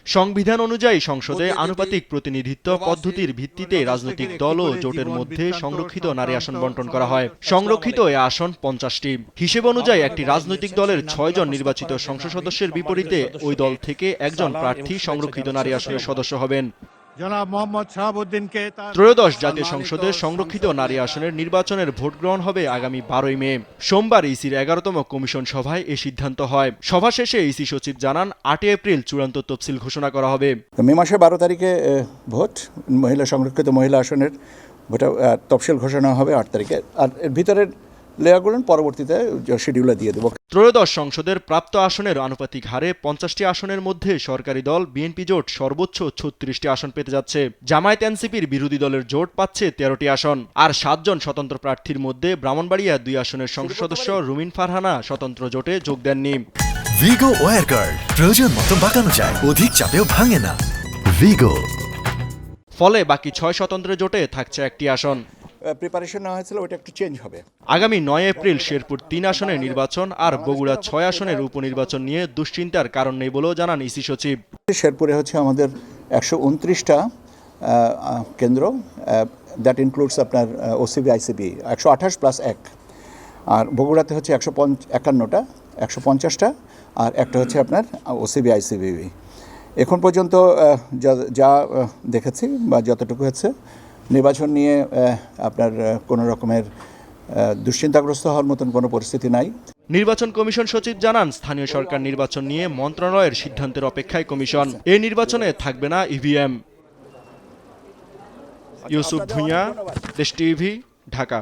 সংবিধান অনুযায়ী সংসদে আনুপাতিক প্রতিনিধিত্ব পদ্ধতির ভিত্তিতে রাজনৈতিক দল ও জোটের মধ্যে সংরক্ষিত নারী আসন বণ্টন করা হয়। সংরক্ষিত এ আসন 50টি। হিসেব অনুযায়ী একটি রাজনৈতিক দলের 6 জন নির্বাচিত সংসদ সদস্যের বিপরীতে ওই দল থেকে একজন প্রার্থী সংরক্ষিত নারী আসনের সদস্য হবেন। ত্রয়োদশ জাতীয় সংসদের সংরক্ষিত নারী আসনের নির্বাচনের ভোট গ্রহণ হবে আগামী 12ই মে। সোমবার ইসির 11তম কমিশন সভায় এ সিদ্ধান্ত হয়। সভা শেষে ইসি সচিব জানান 8 এপ্রিল চূড়ান্ত তফসিল ঘোষণা করা হবে। মে মাসের 12 তারিখে ভোট, সংরক্ষিত মহিলা আসনের ভোট তফসিল ঘোষণা হবে 8 তারিখে। আর এর ভিতরের লেয়ারগুলো পরবর্তীতে শিডিউলে দিয়ে দেব। ত্রয়োদশ সংসদের প্রাপ্ত আসনের আনুপাতিক হারে 50টি আসনের মধ্যে সরকারি দল বিএনপি জোট সর্বোচ্চ 36টি আসন পেতে যাচ্ছে। জামায়াত এনসিপির বিরোধী দলের জোট পাচ্ছে 13টি আসন। আর 7 জন স্বতন্ত্র প্রার্থীর মধ্যে ব্রাহ্মণবাড়িয়া 2 আসনের সংসদ সদস্য রুমিন ফারহানা স্বতন্ত্র জোটে যোগ দেননি। ভিগো ওয়্যার গার্ড প্রয়োজন মতো বাঁকানো যায়, অধিক চাপেও ভাঙে না। ভিগো। ফলে বাকি 6 স্বতন্ত্র জোটে থাকছে 1টি আসন। প্রিপারেশন নেওয়া হয়েছিল, ওটা একটু চেঞ্জ হবে। আগামী 9 এপ্রিল শেরপুর 3 আসনের নির্বাচন আর বগুড়া 6 আসনের উপনির্বাচন নিয়ে দুশ্চিন্তার কারণ নেই বলেও জানান ইসি সচিব। শেরপুরে হচ্ছে আমাদের 129টা কেন্দ্র, দ্যাট ইনক্লুডস আপনার ওসিবি আইসিবি 128 প্লাস 1, আর বগুড়াতে হচ্ছে 151টা, 150টা, আর একটা হচ্ছে আপনার ওসিবি আইসিবি। এখন পর্যন্ত যা দেখেছি বা যতটুকু হচ্ছে, নির্বাচন নিয়ে আপনার কোনো রকমের দুশ্চিন্তাগ্রস্ত হওয়ার মতন কোনো পরিস্থিতি নাই। নির্বাচন কমিশন সচিব জানান স্থানীয় সরকার নির্বাচন নিয়ে মন্ত্রণালয়ের সিদ্ধান্তের অপেক্ষায় কমিশন। এই নির্বাচনে থাকবে না ইভিএম। ইউসুফ ভুঁইয়া, দেশ টিভি, ঢাকা।